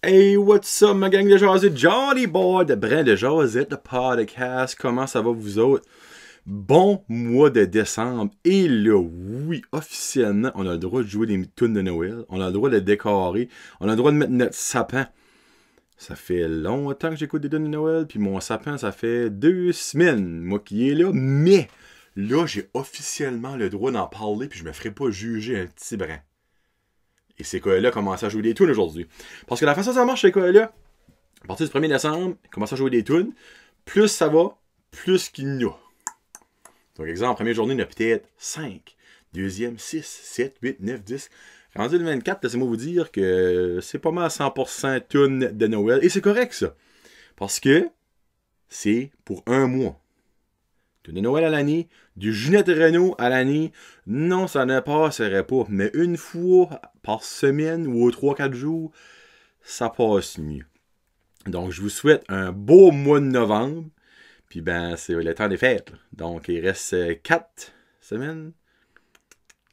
Hey, what's up, ma gang de Jazette? Johnny Boy de Brin de Jazette, le podcast. Comment ça va, vous autres? Bon mois de décembre. Et là, oui, officiellement, on a le droit de jouer des tunes de Noël. On a le droit de décorer. On a le droit de mettre notre sapin. Ça fait longtemps que j'écoute des tunes de Noël. Puis mon sapin, ça fait 2 semaines, moi qui est là. Mais là, j'ai officiellement le droit d'en parler. Puis je me ferai pas juger un petit brin. Et ces gars-là commencent à jouer des tunes aujourd'hui. Parce que la façon dont ça marche, ces gars-là, à partir du 1er décembre, ils commencent à jouer des tunes. Plus ça va, plus qu'il y en a. Donc, exemple, première journée, il y en a peut-être 5. Deuxième, 6, 7, 8, 9, 10. Rendu le 24, laissez-moi vous dire que c'est pas mal 100% tunes de Noël. Et c'est correct, ça. Parce que c'est pour un mois. De Noël à l'année, du Ginette Renault à l'année, non, ça ne passerait pas. Mais une fois par semaine ou aux 3-4 jours, ça passe mieux. Donc, je vous souhaite un beau mois de novembre. Puis ben, c'est le temps des fêtes. Là. Donc, il reste 4 semaines.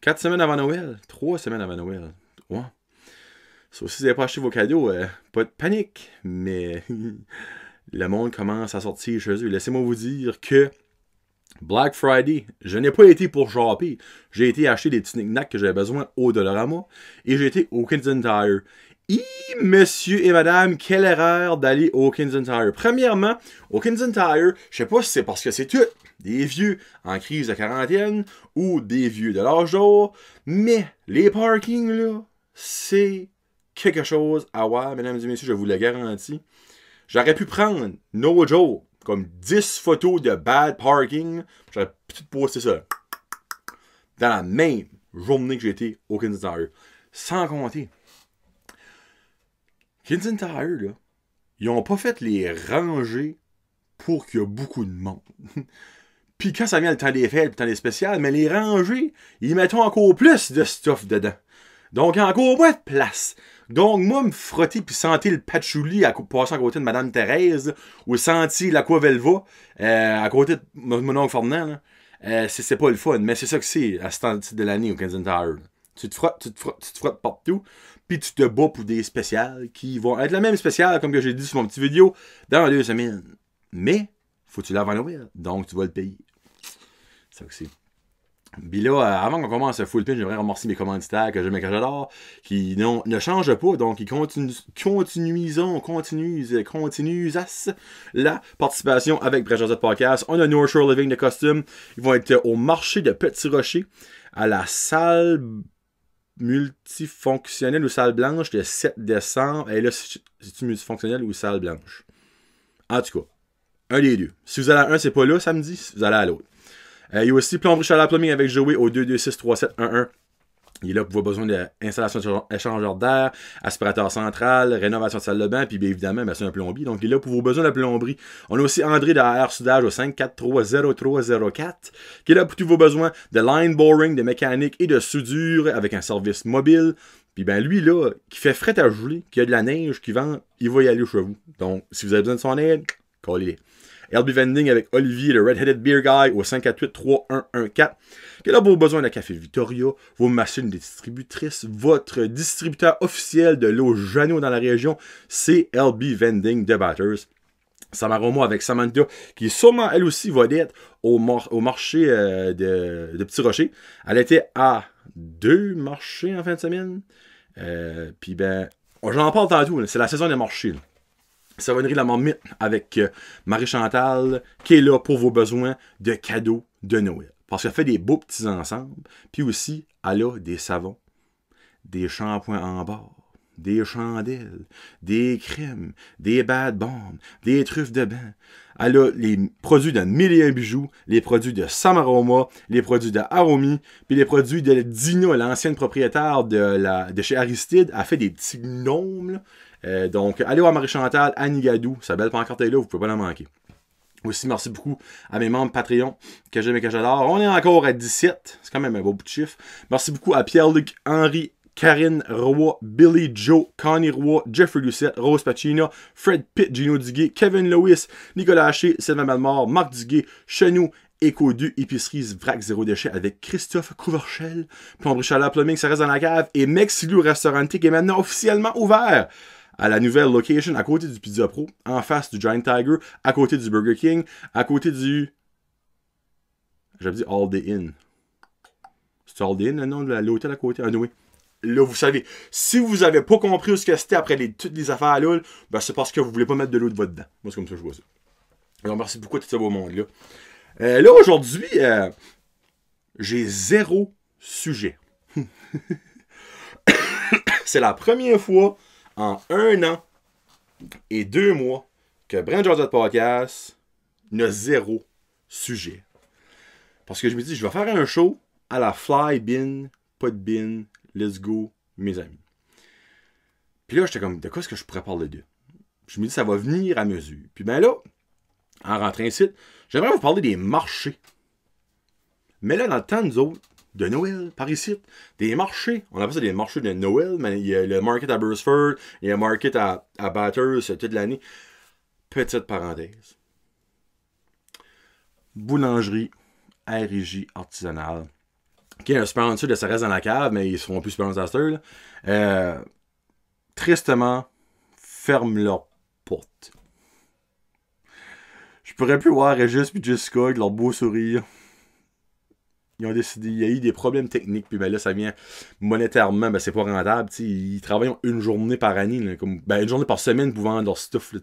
4 semaines avant Noël. 3 semaines avant Noël. Ouais. Sauf si vous n'avez pas acheté vos cadeaux, pas de panique. Mais le monde commence à sortir chez eux. Laissez-moi vous dire que Black Friday, je n'ai pas été pour shopper. J'ai été acheter des petits knick-knacks que j'avais besoin au Dollarama. Et j'ai été au Kinston Tire. Monsieur et madame, quelle erreur d'aller au Kinston Tire. Premièrement, au Kinston Tire, je sais pas si c'est parce que c'est tout des vieux en crise de quarantaine ou des vieux de l'âge d'or, mais les parkings, là, c'est quelque chose à voir, mesdames et messieurs, je vous le garantis. J'aurais pu prendre, no joke, comme 10 photos de bad parking. J'aurais pu poster ça dans la même journée que j'ai été au Kinston Tire. Sans compter. Kinston Tire, là, ils n'ont pas fait les rangées pour qu'il y ait beaucoup de monde. Puis quand ça vient le temps des fêtes, le temps des spéciales, mais les rangées, ils mettent encore plus de stuff dedans. Donc, il y a encore moins de place. Donc, moi, me frotter puis sentir le patchouli passer à côté de Madame Thérèse, ou sentir l'Aquavelva à côté de mon oncle Ferdinand, c'est pas le fun. Mais c'est ça que c'est à ce temps de l'année au Kinston Tire. Tu te frottes partout, puis tu te bats pour des spéciales qui vont être la même spéciale, comme que j'ai dit sur mon petit vidéo, dans 2 semaines. Mais, faut que tu l'aves à Noël, donc tu vas le payer. C'est ça que c'est. Puis là, avant qu'on commence à full pin, j'aimerais remercier mes commanditaires que j'aime et que j'adore, qui ne changent pas, donc ils continuent la participation avec Jazette Podcast. On a North Shore Living de Costume. Ils vont être au marché de Petit Rocher, à la salle multifonctionnelle ou salle blanche le 7 décembre. Et là, c'est-tu multifonctionnelle ou salle blanche? En tout cas, un des deux. Si vous allez à un, c'est pas là samedi. Si vous allez à l'autre. Il y a aussi Plomberie Chaleur Plumbing avec Joey au 226-3711. Il est là pour vos besoins d'installation d'échangeur d'air, aspirateur central, rénovation de salle de bain, puis bien évidemment, c'est un plombier. Donc, il est là pour vos besoins de plomberie. On a aussi André de Air Soudage au 543-0304, qui est là pour tous vos besoins de line boring, de mécanique et de soudure avec un service mobile. Puis ben lui, là, qui fait fret à geler, qui a de la neige, qui vend, il va y aller chez vous. Donc, si vous avez besoin de son aide, callez-les. LB Vending avec Olivier, le Red-Headed Beer Guy, au 548-3114. Qui est là pour vos besoins de café Victoria, vos machines distributrices, votre distributeur officiel de l'eau Jeannot dans la région, c'est LB Vending de Batters. Samaroma avec Samantha, qui sûrement, elle aussi, va être au marché de Petit Rocher. Elle était à 2 marchés en fin de semaine. Puis ben, j'en parle tantôt, c'est la saison des marchés, là. Savonnerie La Marmite avec Marie-Chantal qui est là pour vos besoins de cadeaux de Noël. Parce qu'elle fait des beaux petits ensembles. Puis aussi, elle a des savons, des shampoings en barre, des chandelles, des crèmes, des bad bombs, des truffes de bain. Elle a les produits de 1001 bijoux, les produits de Samaroma, les produits de Aromi, puis les produits de Dina, l'ancienne propriétaire de chez Aristide. Elle fait des petits gnomes, là. Donc, allez voir Marie-Chantal à Nigadou. Sa belle pancarte est là, vous pouvez pas la manquer. Aussi, merci beaucoup à mes membres Patreon que j'aime et que j'adore. On est encore à 17. C'est quand même un beau bout de chiffre. Merci beaucoup à Pierre-Luc, Henri, Karine Roy, Billy Joe, Connie Roy, Jeffrey Lucette, Rose Pacina, Fred Pitt, Gino Duguay, Kevin Lewis, Nicolas Haché, Sylvain Malmort, Marc Duguay, Chenou, Éco 2, Épicerie Vrac Zéro Déchet avec Christophe Couverchel, Plomberie Chaleur Plumbing, ça reste dans la cave, et Mexilou Restaurant qui est maintenant officiellement ouvert à la nouvelle location, à côté du Pizza Pro, en face du Giant Tiger, à côté du Burger King, à côté du... J'avais dit All Day Inn. C'est All Day Inn, le nom de l'hôtel à côté? Ah, oui. Là, vous savez, si vous avez pas compris où c'était après toutes les affaires là, ben c'est parce que vous voulez pas mettre de l'eau de votre dent. Moi, c'est comme ça que je vois ça. Alors, merci beaucoup à tout ce beau monde-là. Là, aujourd'hui, j'ai 0 sujet. C'est la première fois en 1 an et 2 mois que Brand Josette Podcast n'a 0 sujet. Parce que je me dis, je vais faire un show à la fly bin, pas de bin, let's go, mes amis. Puis là, j'étais comme, de quoi est-ce que je pourrais parler de? Je me dis, ça va venir à mesure. Puis ben là, en rentrant ici, j'aimerais vous parler des marchés. Mais là, dans le temps, nous autres, de Noël, par ici, des marchés, on appelle ça des marchés de Noël, mais il y a le market à Burstford, il y a le market à Bathurst toute l'année. Petite parenthèse. Boulangerie, RJ artisanale, qui est un sponsor de Ça reste dans la cave, mais ils ne seront plus sponsors à cette heure. Tristement, ferme leurs portes. Je pourrais plus voir Régis et Jessica avec leur beau sourire. Ils ont décidé, il y a eu des problèmes techniques, puis ben là, ça vient monétairement, ben c'est pas rentable. T'sais, ils travaillent une journée par année, là, comme, ben une journée par semaine pour vendre leur stuff. Là,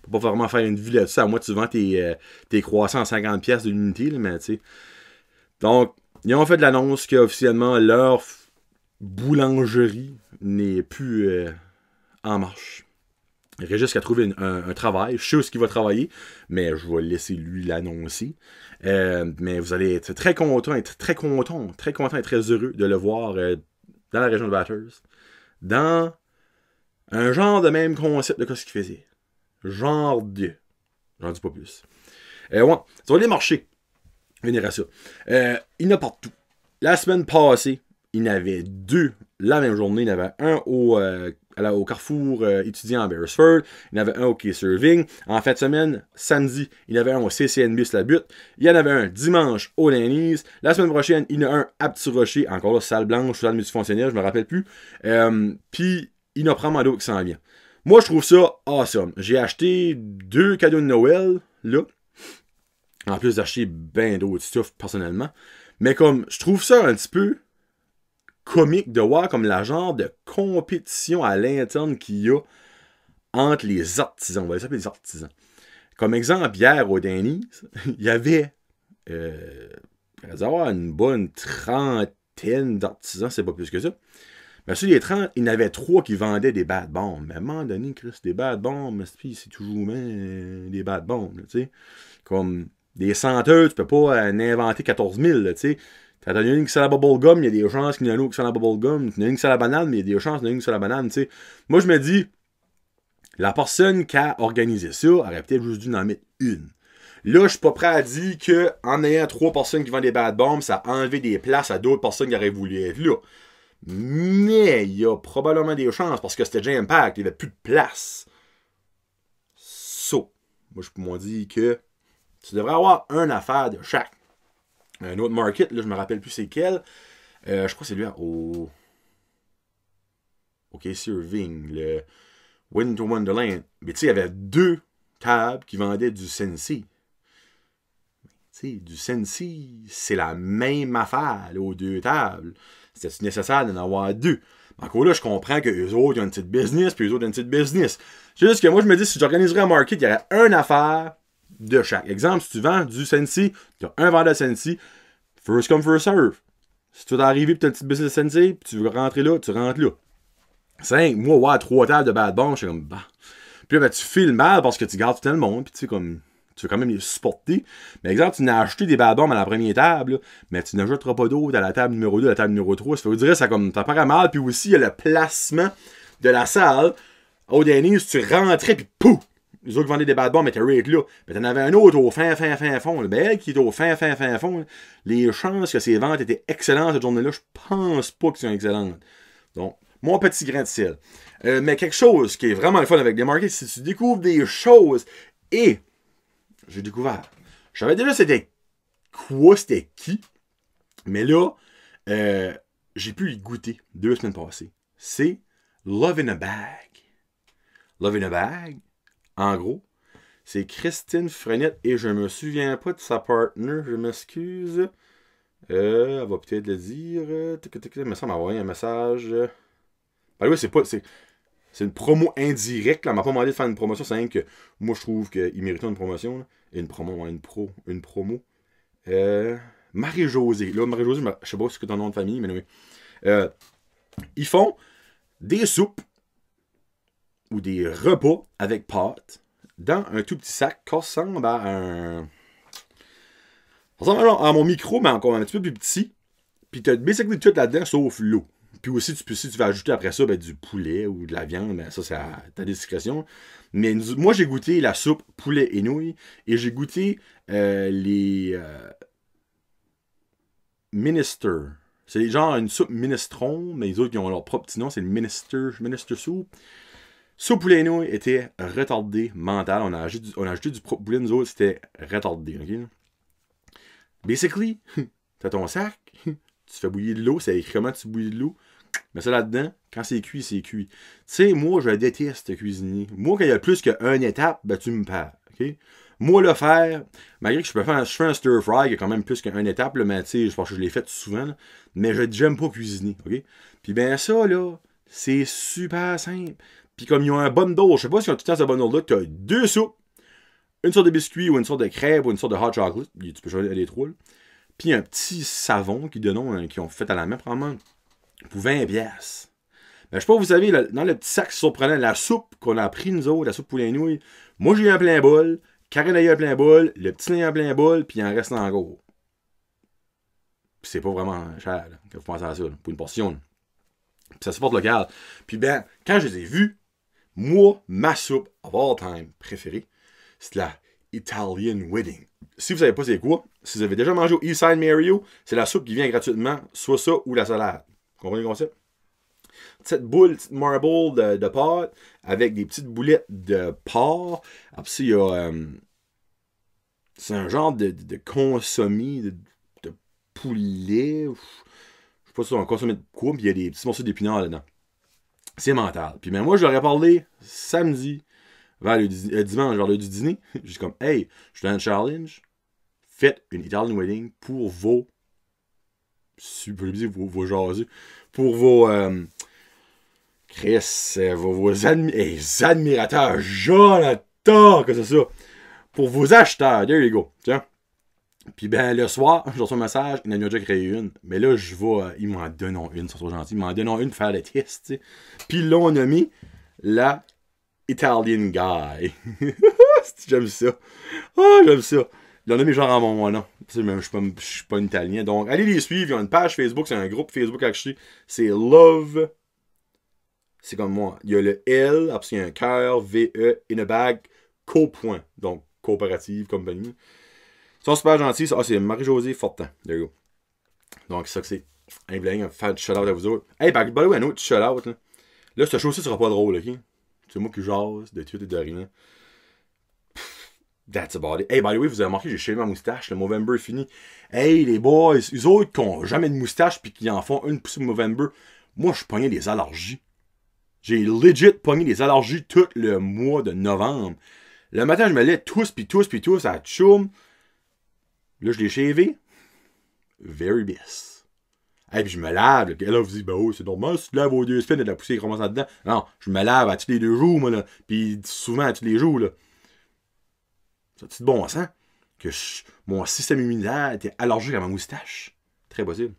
pour pas vraiment faire une vie là-dessus, à moins que tu vends tes croissants à 50$ de l'unité, là, mais tu sais. Donc, ils ont fait de l'annonce qu'officiellement, leur boulangerie n'est plus en marche. Régis qui a trouvé un travail. Je sais où il va travailler, mais je vais laisser lui l'annoncer. Mais vous allez être très content et très heureux de le voir dans la région de Bathurst. Dans un genre de même concept de ce qu'il faisait. Genre de... J'en dis pas plus. Ouais, ça va les marchés. Venir à ça. Il y en a partout. La semaine passée, il y en avait 2 la même journée. Il y en avait un au Carrefour étudiant à Beresford. Il y en avait un au Quai Serving. En fin de semaine, samedi, il y en avait un au CCNB la butte. Il y en avait un dimanche au Lenny's. La semaine prochaine, il y en a un à Petit Rocher. Encore là, salle blanche, salle multifonctionnelle, je me rappelle plus. Puis, il y en a probablement d'autres qui s'en viennent. Moi, je trouve ça awesome. J'ai acheté 2 cadeaux de Noël, là. En plus d'acheter ben d'autres stuff, personnellement. Mais comme, je trouve ça un petit peu comique de voir comme la genre de compétition à l'interne qu'il y a entre les artisans. On va les appeler les artisans. Comme exemple, hier au Denny's, il y avait il va y avoir une bonne trentaine d'artisans, c'est pas plus que ça. Mais sur les 30, il y en avait 3 qui vendaient des bad bombs. Mais à un moment donné, Chris, des bad bombs, c'est toujours des bad bombs, tu sais. Comme des senteurs, tu peux pas en inventer 14 000, tu sais. T'as une qui sent la bubblegum, il y a des chances qu'il y en a une autre qui sent la bubblegum. T'as une qui sent la banane, mais il y a des chances qu'il y en a une qui sent la banane, tu sais. Moi, je me dis, la personne qui a organisé ça aurait peut-être juste dû en mettre une. Là, je suis pas prêt à dire qu'en ayant 3 personnes qui vendent des bad bombs, ça a enlevé des places à d'autres personnes qui auraient voulu être là. Mais il y a probablement des chances parce que c'était déjà Impact, il n'y avait plus de place. Moi, je peux m'en dire que tu devrais avoir une affaire de chaque. Un autre market, là, je me rappelle plus c'est quel. Je crois que c'est lui au Quai Serving, le Winter Wonderland. Mais tu sais, il y avait 2 tables qui vendaient du Sensi. Tu sais, du Sensi, c'est la même affaire là, aux 2 tables. C'était nécessaire d'en avoir 2. Encore là, je comprends que eux autres, ils ont une petite business, puis eux autres, ils ont une petite business. C'est juste que moi, je me dis, si j'organiserais un market, il y aurait une affaire de chaque. Exemple, si tu vends du Sensi, tu as un vendeur de Sensi, first come, first serve. Si tu veux arriver et tu as une petite business de Sensi, puis tu veux rentrer là, tu rentres là. 5, moi, ouais, 3 tables de bad bomb, je suis comme, bah. Puis là, ben, tu files mal parce que tu gardes tout le monde, puis tu sais, comme, tu veux quand même les supporter. Mais exemple, tu n'as acheté des bad bombs à la première table, là, mais tu n'achèteras pas d'autres à la table numéro 2, à la table numéro 3. Ça veut dire ça comme, t'as pas mal, puis aussi, il y a le placement de la salle. Au Denny's, tu rentrais, puis pouf! Les autres vendaient des bad bombs, mais t'es right là. Mais t'en avais un autre au fin fond. Là. Ben, elle qui est au fin fond. Là. Les chances que ces ventes étaient excellentes cette journée-là, je pense pas qu'elles sont excellentes. Donc, mon petit grain de sel. Mais quelque chose qui est vraiment le fun avec des markets, c'est que tu découvres des choses. Et, j'ai découvert. Je savais déjà c'était quoi, c'était qui. Mais là, j'ai pu y goûter 2 semaines passées. C'est Love in a Bag. Love in a Bag. En gros, c'est Christine Frenette et je me souviens pas de sa partner, je m'excuse. Elle va peut-être le dire. Il me semble avoir envoyé un message. Ben oui, c'est une promo indirecte. Là. Elle m'a pas demandé de faire une promotion. C'est rien que moi, je trouve qu'il méritait une promotion. Là. Une promo, une promo. Marie-Josée. Là, Marie-Josée, je sais pas si c'est ton nom de famille, mais oui. Ils font des soupes ou des repas avec pâtes dans un tout petit sac qui ressemble à un... Ça ressemble à mon micro, mais encore un petit peu plus petit. Puis t'as basically tout là-dedans, sauf l'eau. Puis aussi, si tu vas ajouter après ça du poulet ou de la viande, ben ça, c'est à ta discrétion. Mais moi, j'ai goûté la soupe poulet et nouilles. Et j'ai goûté les Minister. C'est genre une soupe minestrone, mais les autres, ils ont leur propre petit nom. C'est le Minister Soup. Soupe poulet et nouilles était retardé mental. On a ajouté du poulet, nous autres, c'était retardé. Okay? Basically, t'as ton sac, tu fais bouillir de l'eau, c'est écrit comment tu bouillis de l'eau. Mais ça là-dedans, quand c'est cuit, c'est cuit. Tu sais, moi, je déteste cuisiner. Moi, quand il y a plus qu'une étape, ben tu me parles. Okay? Moi, le faire, malgré que je fais un stir-fry, qui a quand même plus qu'une étape, là, mais tu sais, je pense que je l'ai fait souvent, là, mais j'aime pas cuisiner. Okay? Puis ben ça, là, c'est super simple. Puis comme ils ont un bundle, je sais pas si ils ont tout le temps ce bundle-là, tu as deux soupes, une sorte de biscuit ou une sorte de crêpe ou une sorte de hot chocolate, tu peux choisir les trois, là. Puis un petit savon qu'ils ont fait à la main, probablement, pour 20$. Ben, je sais pas, vous savez, dans le petit sac surprenant, la soupe qu'on a pris, nous autres, la soupe poulet et nouilles, moi j'ai eu un plein bol, Karen a eu un plein bol, le petit nain a un plein bol, puis il en reste en gros. Puis c'est pas vraiment cher, là, quand vous pensez à ça, là, pour une portion. Là. Puis ça se porte local. Puis ben, quand je les ai vus, moi, ma soupe of all time préférée, c'est la Italian Wedding. Si vous savez pas c'est quoi, si vous avez déjà mangé au Eastside Mario, c'est la soupe qui vient gratuitement, soit ça ou la salade. Vous comprenez le concept? Petite boule, petite marble de pâte avec des petites boulettes de porc. Après ça, il y a... c'est un genre de consommé de poulet. Je sais pas si c'est un consommé de quoi, puis il y a des petits morceaux d'épinards là-dedans. C'est mental. Puis ben moi, je leur ai parlé samedi, dimanche, vers le du dîner. J'ai dit comme, hey, je suis dans un challenge. Faites une Italian Wedding pour vos... vos jaseux. Pour vos... Chris, vos admirateurs, Jonathan, que c'est ça. Pour vos acheteurs, there you go. Tiens. Puis ben, le soir, je reçois un message, il en a déjà créé une. Mais là, je vais, ils m'en donnent une, ça soit gentil. Ils m'en donnent une pour faire le test, tu sais. Puis là, on a mis la Italian Guy. J'aime ça. Oh, j'aime ça. Ils en ont mis genre en mon nom. Je suis pas un Italien. Donc, allez les suivre. Ils ont une page Facebook, c'est un groupe Facebook acheté. C'est Love. C'est comme moi. Il y a le L, après il y a un cœur, VE, in a bag, co-point. Donc, coopérative, compagnie. Ils sont super gentils. Ah, c'est Marie-Josée Fortin. There you go. Donc, c'est ça que c'est. Un bling, faire du shout-out à vous autres. Hey, by the way, un autre shout-out. Là, ce show-ci sera pas drôle, ok? C'est moi qui jase de tout et de rien. That's about it. Hey, by the way, vous avez remarqué, j'ai shavé ma moustache. Le Movember est fini. Hey, les boys, eux autres qui ont jamais de moustache puis qui en font une poussée de Movember, moi, je pognais des allergies. J'ai legit pogné des allergies tout le mois de novembre. Le matin, je me lève tous à tchoum. Là, je l'ai shavé. Very bis. Et puis je me lave. Là, vous dites, ben oui, c'est normal, si tu laves aux 2 semaines et de la poussière commence là-dedans. Non, je me lave à tous les 2 jours, moi, là. Puis souvent à tous les jours, là. C'est de bon sens que mon système immunitaire était allergique à ma moustache. Très possible.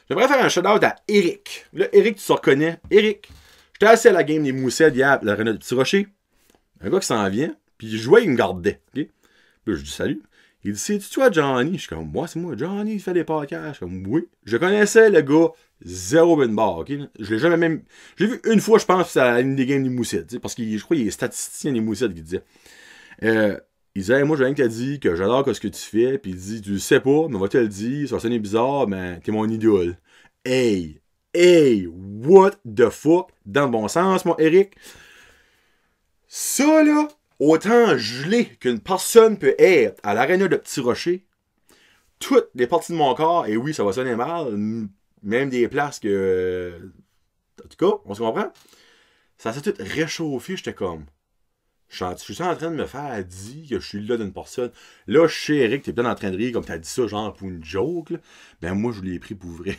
J'aimerais faire un shout-out à Eric. Là, Eric, tu te reconnais. Eric, j'étais assis à la game des moussettes hier, la Renault de Petit Rocher. Un gars qui s'en vient, puis il jouait, il me gardait. Okay? Là, je dis salut. Il dit, c'est-tu toi, Johnny? Je suis comme, moi, c'est moi. Johnny, il fait des podcasts. Je suis comme, oui. Je connaissais le gars, zéro bin bar. Okay? Je l'ai jamais même. J'ai vu une fois, je pense, c'est à une des games des moussettes. Parce que je crois qu'il est statisticien des moussettes, il disait. Il disait, hey, moi, j'ai rien que t'as dit que j'adore ce que tu fais. Puis il dit, tu le sais pas, mais on va te le dire. Ça va sonner bizarre, mais t'es mon idole. Hey, what the fuck? Dans le bon sens, mon Eric. Ça, là, autant gelé qu'une personne peut être à l'aréna de Petit Rocher, toutes les parties de mon corps, et oui, ça va sonner mal, même des places que... En tout cas, on se comprend? Ça s'est tout réchauffé, j'étais comme... Je suis en train de me faire dire que je suis là d'une personne. Là, je sais, Eric, t'es peut-être en train de rire comme t'as dit ça, genre pour une joke, là. Ben moi, je l'ai pris pour vrai.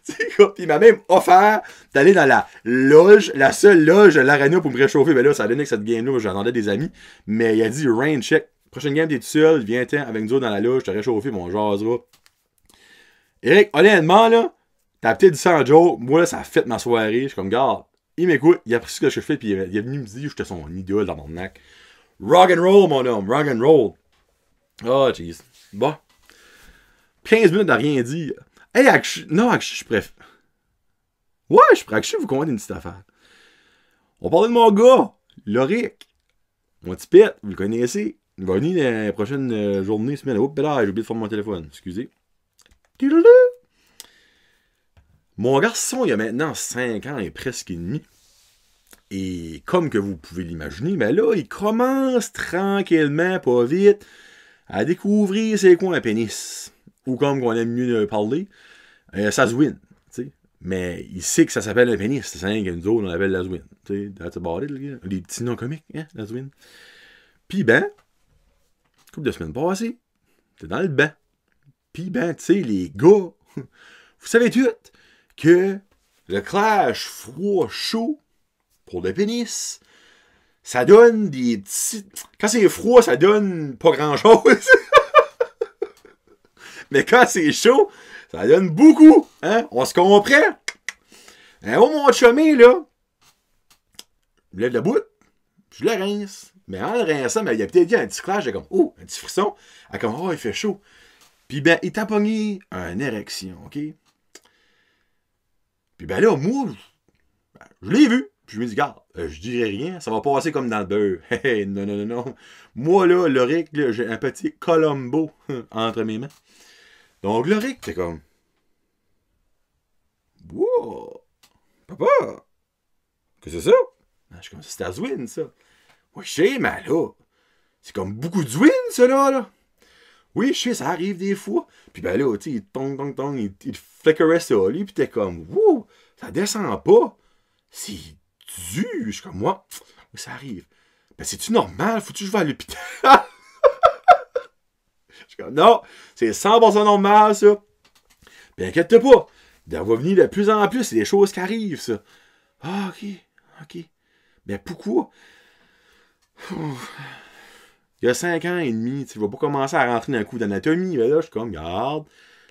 Puis il m'a même offert d'aller dans la loge, la seule loge de l'arena pour me réchauffer. Ben là, ça a donné que cette game-là, j'attendais des amis. Mais il a dit, Rain, check. Prochaine game, t'es tout seul, viens-t'en avec nous autres dans la loge, je t'ai réchauffé, mon jasera. Eric, honnêtement, là, t'as peut-être dit ça en joke. Moi, là, ça a fait ma soirée. Je suis comme, garde. Il m'écoute, il a appris ce que je fais, puis il est venu me dire que j'étais son idole dans mon neck. Rock and roll, mon homme, rock and roll. Oh, jeez. Bon. 15 minutes à rien dire. Hey, non, je suis prêt. Ouais, je suis prêt. Je vous conter une petite affaire. On parlait de mon gars, Loric. Mon petit pet, vous le connaissez. Il va venir dans les prochaines journées, semaines. Oups, là, j'ai oublié de faire mon téléphone. Excusez. Mon garçon, il a maintenant 5 ans et presque et demi. Et comme que vous pouvez l'imaginer, ben là, il commence tranquillement, pas vite, à découvrir c'est quoi un pénis. Ou comme qu'on aime mieux parler, ça zwin. Mais il sait que ça s'appelle un pénis. C'est ça que nous autres, on appelle la zwin. That's about it, les gars. Les petits noms comiques, hein, la zwin. Puis ben, couple de semaines passées, t'es dans le bain. Puis ben, tu sais, les gars, vous savez tout que le clash froid-chaud pour le pénis, ça donne des petits... Quand c'est froid, ça donne pas grand-chose. Mais quand c'est chaud, ça donne beaucoup. Hein? On se comprend. Oh, mon chumé, là, je lève la bout, je le rince. Mais en le rinçant, ben, il a peut-être dit un petit clash, j'ai comme, oh, un petit frisson. Elle comme, oh, il fait chaud. Puis ben, il t'a pogné une érection, OK? Puis ben là, moi, je l'ai vu. Puis je me dis, regarde, je dirais rien, ça va passer comme dans le beurre. Hey, non, non, non, non. Moi, là, Loric, là, j'ai un petit Colombo entre mes mains. Donc, Loric, t'es comme, wow, papa, que c'est ça? Je suis comme, c'est ta zwin, ça. Oui, je sais, mais là, c'est comme beaucoup de zwin, ça, là. Oui, je sais, ça arrive des fois. Puis ben là, tu sais, il flickerait ça, lui, puis t'es comme, wouh, ça descend pas. C'est dur. Je suis comme, moi, oui, ça arrive. Ben, c'est-tu normal? Faut-tu que je vais à l'hôpital? Je suis comme, non, c'est 100% normal, ça. Ben, inquiète-toi pas. Ça va venir de plus en plus, c'est des choses qui arrivent, ça. Ah, ok. Ben, pourquoi? Il y a 5 ans et demi, tu vas pas commencer à rentrer dans un coup d'anatomie. Ben là, je suis comme, regarde,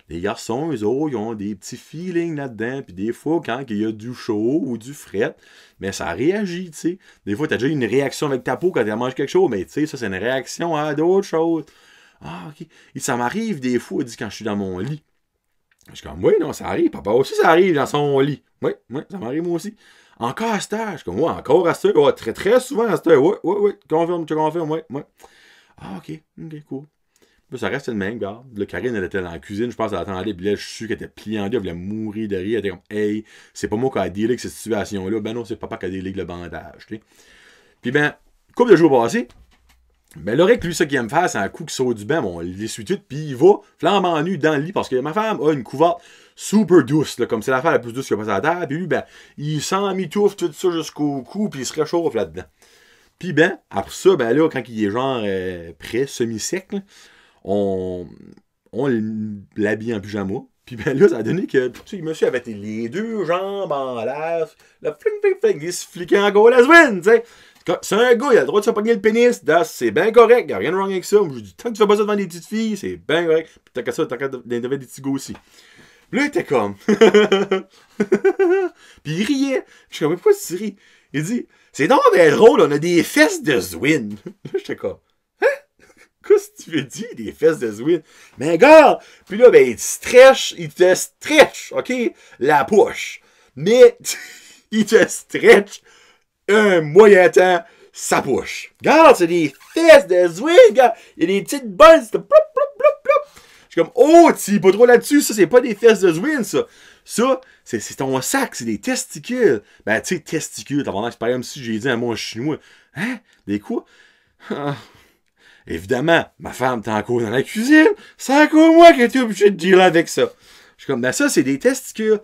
les garçons, eux autres, ils ont des petits feelings là-dedans. Puis des fois, quand il y a du chaud ou du fret, mais ça réagit, tu sais. Des fois, tu as déjà une réaction avec ta peau quand tu manges quelque chose, mais tu sais, ça, c'est une réaction à d'autres choses. Ah, ok. Et ça m'arrive des fois, dit, quand je suis dans mon lit. Je suis comme, oui, non, ça arrive. Papa aussi, ça arrive dans son lit. Oui, ça m'arrive moi aussi. Encore à cette heure. Je suis comme, ouais, encore à cette heure. Ouais, très, très souvent à cette heure. Oui. Confirme, tu confirmes, ouais. Ah, ok, cool. Là, ça reste le même, regarde. Là, Karine, elle était dans la cuisine, je pense qu'elle attendait, puis là, je suis qu'elle était pliée en deux, elle voulait mourir de rire. Elle était comme, hey, c'est pas moi qui a dealé avec cette situation-là. Ben non, c'est papa qui a dealé avec le bandage, tu sais. Puis ben, couple de jours passés, ben Loric, lui, ça qu'il aime faire, c'est un coup qui saute du bain, bon, il l'essuie tout, puis il va flambant nu dans le lit, parce que ma femme a une couverte super douce, là, comme c'est l'affaire la plus douce qu'il a passé à la terre, puis lui, ben, il s'emmitouffe tout ça jusqu'au cou, puis il se réchauffe là-dedans. Puis ben, après ça, ben là, quand il est genre prêt, semi-sec, là, on l'habille en pyjama. Puis ben là, ça a donné que, tu sais, le monsieur avait les 2 jambes en l'air, le fling, il se fliquait encore la zwin, tu sais. C'est un gars, il a le droit de se pogner le pénis, c'est bien correct, il n'y a rien de wrong avec ça. Je dis, tant que tu fais pas ça devant des petites filles, c'est bien correct. Puis t'as qu'à ça, t'as qu'à devant des petits gars aussi. Puis là, il était comme. Puis il riait. Je suis comme, mais pourquoi tu ris? Il dit, c'est donc bien drôle, on a des fesses de zwin. J'étais comme, hein? Qu'est-ce que tu veux dire, des fesses de zwin? Mais regarde! Puis là, ben, il te stretch, OK? La poche. Mais, il te stretch un moyen temps sa poche. Regarde, c'est des fesses de zwin, regarde. Il y a des petites balles, c'est plop. Je suis comme, oh, tu pas trop là-dessus, ça, c'est pas des fesses de zwin, ça. Ça, c'est ton sac, c'est des testicules. Ben, tu sais, testicules, t'as vraiment, c'est pas comme si j'ai dit un mot chinois. Hein? Des quoi? Ah. Évidemment, ma femme est encore dans la cuisine. C'est encore moi qui ai été obligé de dealer avec ça. Je suis comme, ben ça, c'est des testicules.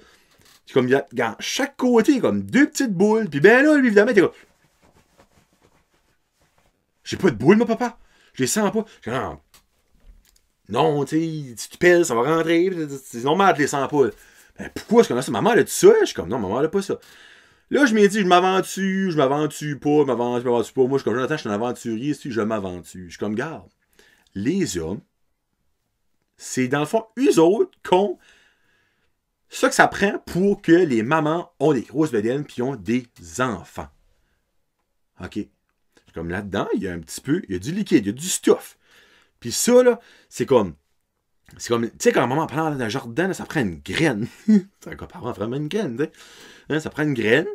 Puis comme, dans chaque côté, comme deux petites boules. Puis ben là, lui, évidemment, t'es comme... J'ai pas de boules, moi, papa. Je les sens pas. Genre, non, tu sais, si tu pèles, ça va rentrer. C'est normal, tu les sens pas. Ben, pourquoi est-ce qu'on a ça? Maman, elle a dit ça? Je suis comme, non, maman, elle a pas ça. Là, je m'ai dit, je m'aventure pas. Moi, je suis comme, Jonathan, je suis un aventurier, si je m'aventure. Je suis comme, garde, les hommes, c'est dans le fond, eux autres, qu'on. Ça que ça prend pour que les mamans ont des grosses bedaines puis ont des enfants. OK. Comme là-dedans, il y a un petit peu, il y a du liquide, il y a du stuff. Puis ça, là, c'est comme, tu sais, quand maman prend dans un jardin, là, ça prend une graine. C'est un parent vraiment une graine, tu sais. Hein, ça prend une graine.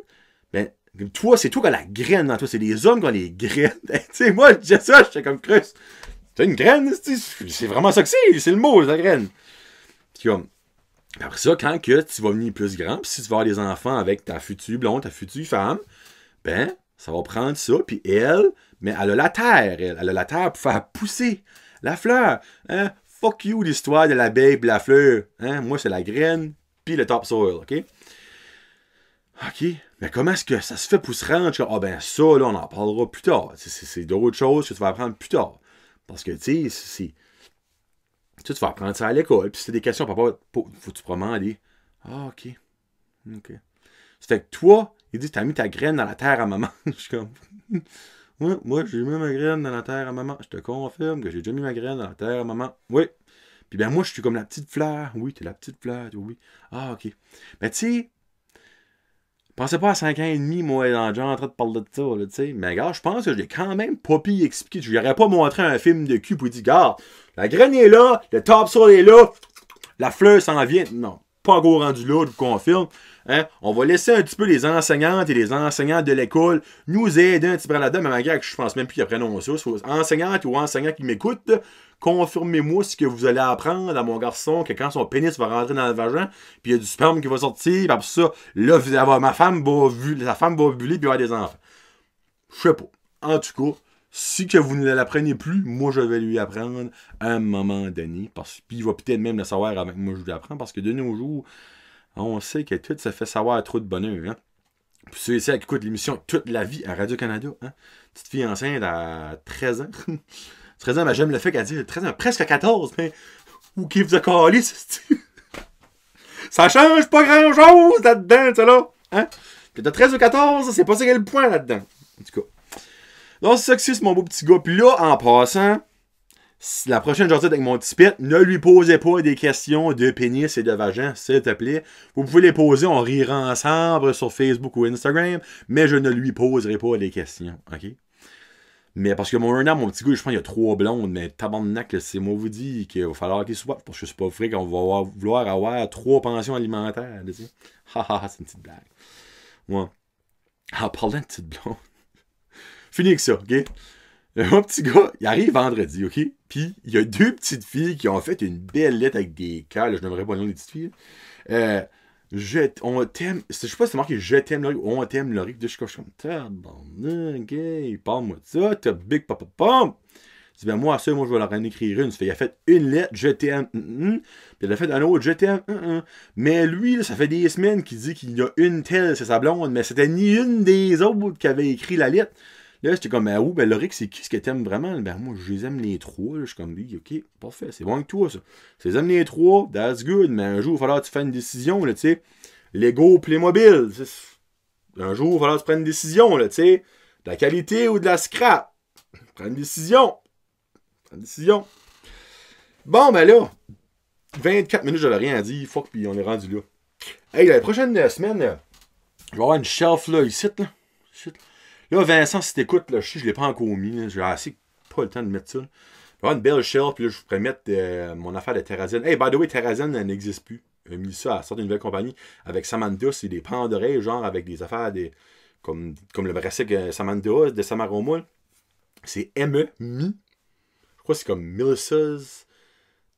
Ben, toi, c'est toi qui as la graine dans toi. C'est les hommes qui ont les graines. Tu sais, moi, je disais ça, j'étais comme Chris. T'as une graine, c'est vraiment ça que c'est le mot, la graine. Puis comme, après ça, quand que tu vas venir plus grand, puis si tu vas avoir des enfants avec ta future blonde, ta future femme, ben, ça va prendre ça, puis elle, mais elle a la terre, elle a la terre pour faire pousser la fleur. Hein? Fuck you l'histoire de l'abeille et la fleur. Hein? Moi, c'est la graine, puis le topsoil, OK? OK, mais comment est-ce que ça se fait pour se rendre? Ah ben ça, là, on en parlera plus tard. C'est d'autres choses que tu vas apprendre plus tard. Parce que, tu sais, tu vas apprendre ça à l'école, puis si t'as des questions, papa, faut que tu aller. Ah, OK. OK. Ça fait que toi, il dit, t'as mis ta graine dans la terre à maman. Je suis comme, ouais, moi, j'ai mis ma graine dans la terre à maman. Je te confirme que j'ai déjà mis ma graine dans la terre à maman. Oui. Puis ben moi, je suis comme la petite fleur. Oui, t'es la petite fleur. Oui. Ah, OK. Ben, tu sais, pensez pas à 5 ans et demi, moi, dans le genre, en train de parler de ça, là, tu sais. Mais regarde, je pense que je l'ai quand même pas pu expliquer. Je lui aurais pas montré un film de cul pour lui dire, regarde, la graine est là, le topsoil est là, la fleur s'en vient. Non, pas encore rendu là, je vous confirme. Hein? On va laisser un petit peu les enseignantes et les enseignants de l'école nous aider un petit peu là-dedans, mais malgré que je pense même plus qu'ils apprennent ça. Enseignantes ou enseignants qui m'écoutent, confirmez-moi ce que vous allez apprendre à mon garçon, que quand son pénis va rentrer dans le vagin, puis il y a du sperme qui va sortir, puis après ça, là, sa femme va ovuler, puis avoir des enfants. Je sais pas. En tout cas, si que vous ne l'apprenez plus, moi, je vais lui apprendre à un moment donné, puis il va peut-être même le savoir avec moi, je lui apprends, parce que de nos jours, on sait que tout se fait savoir trop de bonheur. Hein? Puis ceux qui écoutent l'émission Toute la vie à Radio-Canada, hein? Petite fille enceinte à 13 ans. 13 ans, ben, j'aime le fait qu'elle dit 13 ans, presque 14, mais où qui vous a calé, ça change pas grand-chose là-dedans, tu sais là. Hein? Puis de 13 ou 14, c'est pas ça quel point là-dedans. En tout cas. Donc, c'est ça que c'est mon beau petit gars. Puis là, en passant, la prochaine journée avec mon petit pet, ne lui posez pas des questions de pénis et de vagin, s'il te plaît. Vous pouvez les poser, on rira ensemble sur Facebook ou Instagram, mais je ne lui poserai pas les questions, OK? Mais parce que mon petit gars, je pense qu'il y a 3 blondes, mais tabarnak, c'est moi vous dis qu'il va falloir qu'il soit, parce que c'est pas vrai qu'on va vouloir avoir 3 pensions alimentaires, tu sais. Haha, c'est une petite blague. Ouais. En parlant de petite blonde, fini avec ça, OK? Mon petit gars, il arrive vendredi, OK? Puis, il y a 2 petites filles qui ont fait une belle lettre avec des cœurs. Je n'aimerais pas le nom des petites filles. On t'aime. Je sais pas si c'est marqué je t'aime Laurie ou on t'aime Laurie. Je suis comme, tabarnak, OK, parle-moi de ça. T'as Big Papa Pump. Je dis, ben moi, ça, moi, je vais leur en écrire une. Il a fait une lettre, je t'aime. Puis, il a fait un autre, je t'aime. Mais lui, là, ça fait des semaines qu'il dit qu'il y a une telle, c'est sa blonde, mais c'était ni une des autres qui avait écrit la lettre. Là, j'étais comme, ben, ben, Laurie, c'est qui ce que t'aimes vraiment? Ben, moi, je les aime les 3. Là. Je suis comme, oui, OK, parfait, c'est bon avec toi, ça. Je les aime les 3, that's good, mais un jour, il va falloir que tu fasses une décision, là, tu sais. Lego Playmobil. Un jour, il va falloir que tu prennes une décision, là, tu sais. De la qualité ou de la scrap. Prends une décision. Bon, ben là, 24 minutes, j'avais rien à dire. Fuck, puis on est rendu là. Hey, la prochaine semaine, je vais avoir une shelf, là, ici, là. Là, Vincent, si t'écoutes, là, je sais, je l'ai pas encore mis. J'ai assez pas le temps de mettre ça. Je vais avoir une belle shelf, puis là, je pourrais mettre mon affaire de Terrazine. Hey, by the way, Terrazine, elle n'existe plus. J'ai mis ça à la sorte d'une nouvelle compagnie avec Samantha. C'est des pans d'oreilles, genre avec des affaires comme le bracelet Samantha de Samaroma. C'est ME. Je crois que c'est comme Melissa's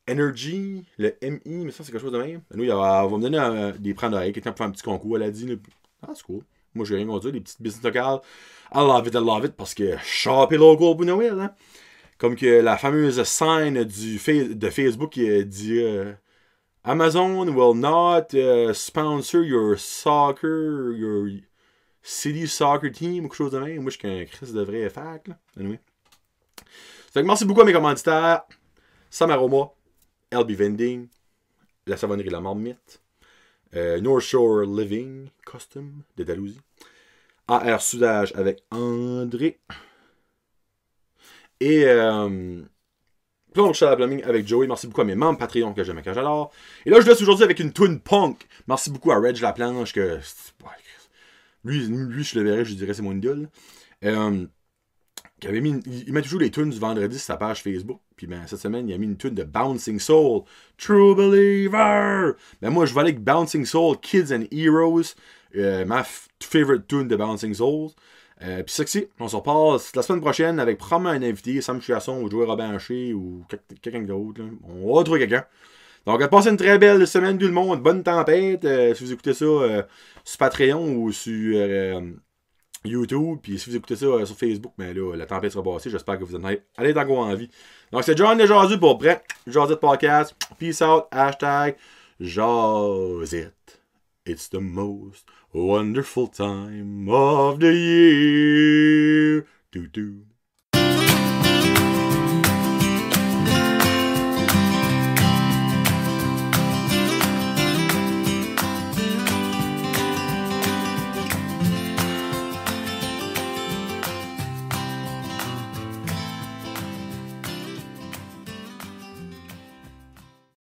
Energy, le MI, mais ça, c'est quelque chose de même. Nous, elle va me donner des pans d'oreilles. Quelqu'un pour faire un petit concours. Elle a dit, ah, c'est cool. Moi, j'ai rien contre ça, des petites business locales. I love it, parce que shopper local pour Noël, hein. Comme que la fameuse sign de Facebook qui dit Amazon will not sponsor your soccer, your city soccer team ou quelque chose de même. Moi, je suis qu'un Chris de vrai fac, là. Anyway. Fait que merci beaucoup à mes commanditaires. Sam Aroma, LB Vending, La Savonnerie La Marmite, North Shore Living Custom de Dalhousie, AR Soudage avec André, et Plonge à la Plumbing avec Joey. Merci beaucoup à mes membres Patreon que j'aime et que j'adore. Et là, je laisse aujourd'hui avec une Twin Punk. Merci beaucoup à Reg Laplanche que... Lui, je le verrais, je dirais c'est mon idole. Qui avait mis il met toujours les tunes du vendredi sur sa page Facebook. Puis ben, cette semaine, il a mis une tune de Bouncing Soul. True Believer! Ben moi, je vais aller avec Bouncing Soul, Kids and Heroes. Ma favorite tune de Bouncing Souls. Puis sexy, on se repasse la semaine prochaine avec probablement un invité, Sam Chiasson ou Joey Robin Haché ou quelqu'un d'autre. On va trouver quelqu'un. Donc, passez une très belle semaine tout le monde. Bonne tempête. Si vous écoutez ça sur Patreon ou sur YouTube. Puis si vous écoutez ça sur Facebook, ben là, la tempête sera passée. J'espère que vous en allez encore en vie. Donc, c'est John de Jazu pour Brett. Jazette Podcast. Peace out. Hashtag Jazette. It's the most wonderful time of the year. Doo-doo.